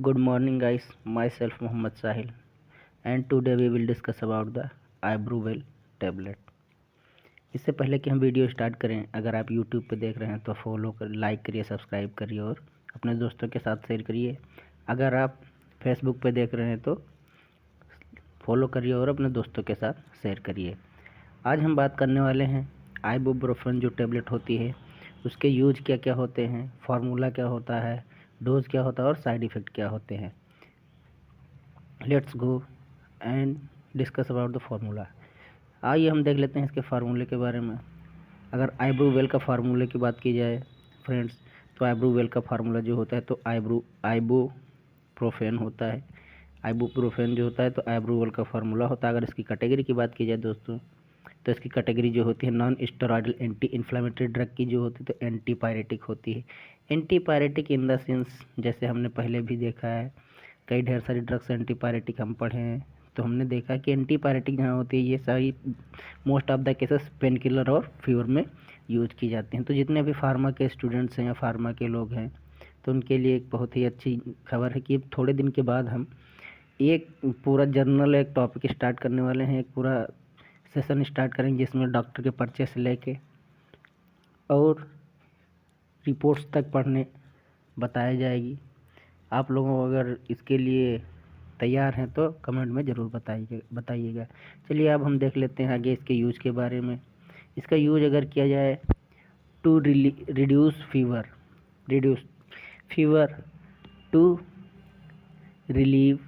Good morning guys, myself Mohammad Sahil and today we will discuss about the Ibuprofen tablet। इससे पहले कि हम video start करें, अगर आप YouTube पे देख रहे हैं तो फॉलो कर, लाइक करिए, सब्सक्राइब करिए और अपने दोस्तों के साथ शेयर करिए। अगर आप Facebook पे देख रहे हैं तो फॉलो करिए और अपने दोस्तों के साथ शेयर करिए। आज हम बात करने वाले हैं आइबुप्रोफेन जो टेबलेट होती है उसके यूज क्या क्या होते हैं, फार्मूला क्या होता है, डोज क्या होता है और साइड इफ़ेक्ट क्या होते हैं। Let's go and discuss about the formula. आइए हम देख लेते हैं इसके फार्मूले के बारे में। अगर आइब्रोवेल का फार्मूले की बात की जाए फ्रेंड्स, तो आइब्रोवेल का फार्मूला जो होता है तो आइबुप्रोफेन होता है। आइबुप्रोफेन जो होता है तो आइब्रोवेल का फार्मूला होता है। अगर इसकी कैटेगरी की बात की जाए दोस्तों, तो इसकी कैटेगरी जो होती है non steroidal anti inflammatory drug की जो होती है तो एंटीपायरेटिक होती है। एंटीपायरेटिक इन द सेंस, जैसे हमने पहले भी देखा है कई ढेर सारी ड्रग्स एंटीपायरेटिक हम पढ़े हैं, तो हमने देखा कि एंटीपायरेटिक जहाँ होती है ये सारी most of the cases pain killer और फीवर में यूज की जाती हैं। तो जितने भी फार्मा के स्टूडेंट्स हैं या फार्मा के लोग हैं तो उनके लिए एक बहुत ही अच्छी खबर है कि थोड़े दिन के बाद हम एक पूरा जर्नल एक टॉपिक स्टार्ट करने वाले हैं, एक पूरा सेशन स्टार्ट करेंगे जिसमें डॉक्टर के पर्चे से लेके और रिपोर्ट्स तक पढ़ने बताया जाएगी। आप लोगों को अगर इसके लिए तैयार हैं तो कमेंट में ज़रूर बताइएगा। चलिए अब हम देख लेते हैं आगे इसके यूज के बारे में। इसका यूज अगर किया जाए to reduce fever to relieve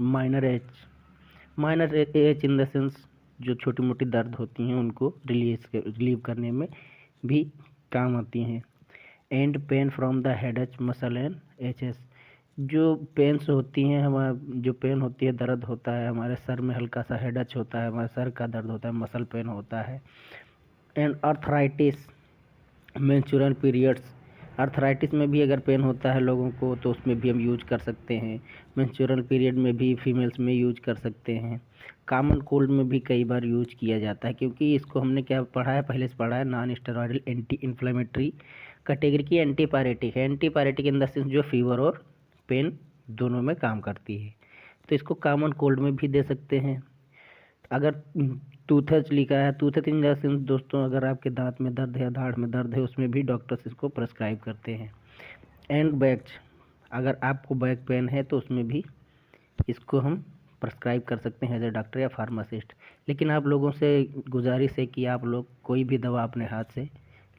minor ache in the sense जो छोटी मोटी दर्द होती हैं उनको रिलीव करने में भी काम आती हैं। And pain from the head muscle and aches, जो पेन्स होती हैं हमारा, जो पेन होती है, दर्द होता है हमारे सर में, हल्का सा हेड एच होता है, हमारे सर का दर्द होता है, मसल पेन होता है। And arthritis, menstrual periods, arthritis में भी अगर पेन होता है लोगों को तो उसमें भी हम यूज कर सकते हैं। मेंस्ट्रुअल पीरियड में भी फीमेल्स में यूज कर सकते हैं। कॉमन कोल्ड में भी कई बार यूज किया जाता है, क्योंकि इसको हमने क्या पढ़ा है, पहले से पढ़ा है, non steroidal anti inflammatory category की एंटीपायरेटिक है। एंटीपायरेटिक इन द सेंस जो फीवर और पेन दोनों में काम करती है। तो इसको कॉमन कोल्ड में भी दे सकते हैं। अगर टूथच लिखा है, टूथच इन द सेंस दोस्तों अगर आपके दांत में दर्द है या दाढ़ में दर्द है, उसमें भी डॉक्टर्स इसको प्रेस्क्राइब करते हैं। एंड बैक, अगर आपको बैक पेन है तो उसमें भी इसको हम प्रेस्क्राइब कर सकते हैं एज ए डॉक्टर या फार्मासिस्ट। लेकिन आप लोगों से गुजारिश है कि आप लोग कोई भी दवा अपने हाथ से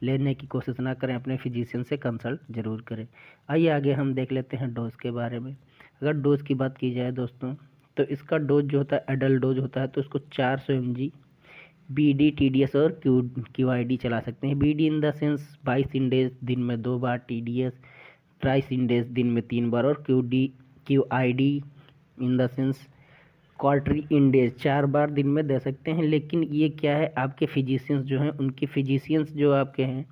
लेने की कोशिश ना करें, अपने फिजिशियन से कंसल्ट ज़रूर करें। आइए आगे हम देख लेते हैं डोज के बारे में। अगर डोज की बात की जाए दोस्तों, तो इसका डोज जो होता है एडल्ट डोज होता है तो इसको 400 mg BD TDS और QID चला सकते हैं। BD इन द सेंस 22 इंडेज दिन में 2 बार, TDS 23 इंडेज दिन में 3 बार और QID in the sense quater in die 4 बार दिन में दे सकते हैं। लेकिन ये क्या है, आपके फिजिशियंस जो हैं, उनकी फिजिशियंस जो आपके हैं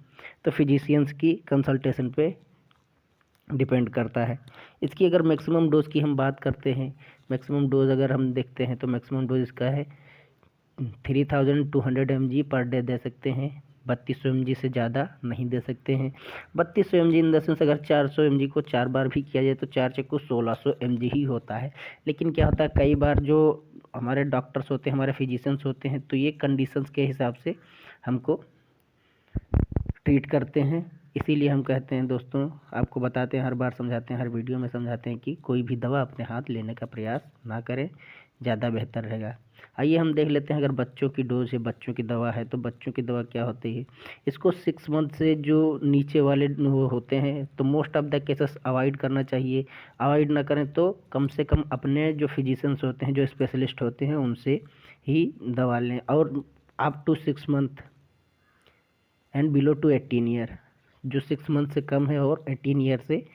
तो फिजिशियंस की कंसल्टेशन पे डिपेंड करता है। इसकी अगर मैक्सिमम डोज की हम बात करते हैं, मैक्सिमम डोज अगर हम देखते हैं तो मैक्सिमम डोज इसका है 3200 mg पर डे दे सकते हैं। 3200 mg से ज़्यादा नहीं दे सकते हैं। 3200 mg इन द सेंस अगर 400 mg को 4 बार भी किया जाए तो 4 चक्कू 1600 mg ही होता है। लेकिन क्या होता है, कई बार जो हमारे डॉक्टर्स होते हैं, हमारे फिजिशियंस होते हैं, तो ये कंडीशंस के हिसाब से हमको ट्रीट करते हैं। इसीलिए हम कहते हैं दोस्तों, आपको बताते हैं, हर बार समझाते हैं, हर वीडियो में समझाते हैं कि कोई भी दवा अपने हाथ लेने का प्रयास ना करें, ज़्यादा बेहतर रहेगा। आइए हम देख लेते हैं, अगर बच्चों की डोज है, बच्चों की दवा है, तो बच्चों की दवा क्या होती है। इसको 6 मंथ से जो नीचे वाले वो होते हैं तो most of the cases avoid करना चाहिए। अवॉइड ना करें तो कम से कम अपने जो फिजिशियंस होते हैं, जो स्पेशलिस्ट होते हैं, उनसे ही दवा लें। और up to 6 month and below to 18 year, जो 6 मंथ से कम है और 18 ईयर से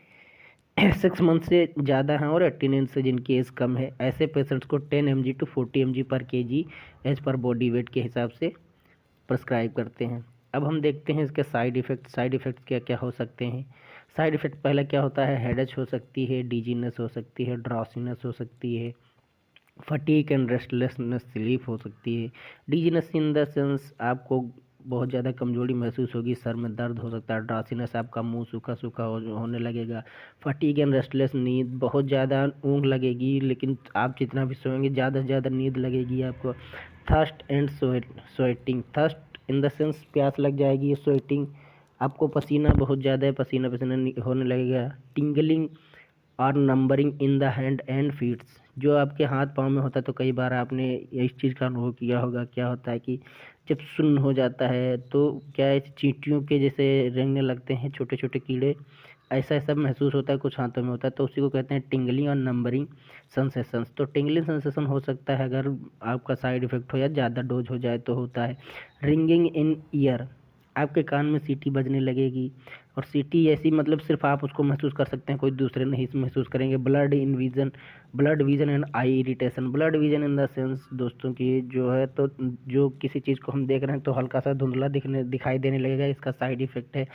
6 मंथ से ज़्यादा हैं और 18 ईयर से जिनकी एज कम है, ऐसे पेशेंट्स को 10 mg टू 40 mg पर kg as per body weight के हिसाब से प्रेस्क्राइब करते हैं। अब हम देखते हैं इसके साइड इफ़ेक्ट्स क्या क्या हो सकते हैं। साइड इफ़ेक्ट पहले क्या होता है, हेडेच हो सकती है, डिजीनेस हो सकती है, ड्रॉसीनेस हो सकती है, फटीक एंड रेस्टलेसनेस, स्लीप हो सकती है। डिजीनेस इन द सेंस आपको बहुत ज़्यादा कमजोरी महसूस होगी, सर में दर्द हो सकता है, ड्रासीनेस, आपका मुंह सूखा सूखा होने लगेगा, फटीग एंड रेस्टलेस, नींद, बहुत ज़्यादा ऊँघ लगेगी, लेकिन आप जितना भी सोएंगे ज़्यादा से ज़्यादा नींद लगेगी आपको। Thirst and sweating, thirst in the sense प्यास लग जाएगी, स्वेटिंग आपको पसीना बहुत ज़्यादा पसीना पसीना होने लगेगा। टिंगलिंग और numbering in the hand and feets, जो आपके हाथ पाँव में होता है, तो कई बार आपने इस चीज़ का अनुभव किया होगा, क्या होता है कि जब सुन्न हो जाता है तो क्या है, चींटियों के जैसे रेंगने लगते हैं छोटे छोटे कीड़े, ऐसा ऐसा महसूस होता है, कुछ हाथों में होता है, तो उसी को कहते हैं टिंगलिंग और नंबरिंग सेंसेशंस। तो टिंगलिंग सेंसेशन हो सकता है अगर आपका साइड इफेक्ट हो या ज़्यादा डोज हो जाए तो होता है। रिंगिंग इन ईयर, आपके कान में सीटी बजने लगेगी, और सीटी ऐसी मतलब सिर्फ आप उसको महसूस कर सकते हैं, कोई दूसरे नहीं महसूस करेंगे। Blood in vision, blood vision and I irritation, blood vision in the sense दोस्तों की जो है, तो जो किसी चीज़ को हम देख रहे हैं तो हल्का सा धुंधला दिखाई देने लगेगा, इसका साइड इफेक्ट है।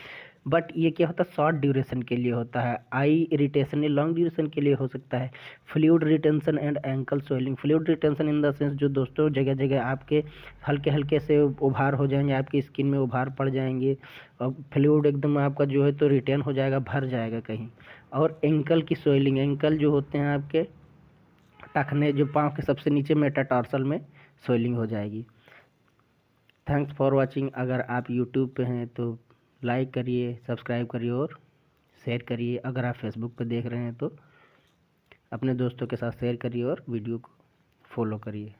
बट ये क्या होता है, शॉर्ट ड्यूरेशन के लिए होता है। आई इरिटेशन ये लॉन्ग ड्यूरेशन के लिए हो सकता है। Fluid retention and ankle swelling, fluid retention in the sense जो दोस्तों जगह जगह आपके हल्के हल्के से उभार हो जाएंगे, आपकी स्किन में उभार पड़ जाएंगे, और फ्लूइड एकदम आपका जो है तो रिटेन हो जाएगा, भर जाएगा कहीं। और एंकल की स्वेलिंग, एंकल जो होते हैं आपके टखने, जो पाँव के सबसे नीचे मेटाटार्सल में स्वेलिंग हो जाएगी। Thanks for watching. अगर आप यूट्यूब पे हैं तो लाइक करिए, सब्सक्राइब करिए और शेयर करिए। अगर आप फेसबुक पे देख रहे हैं तो अपने दोस्तों के साथ शेयर करिए और वीडियो को फॉलो करिए।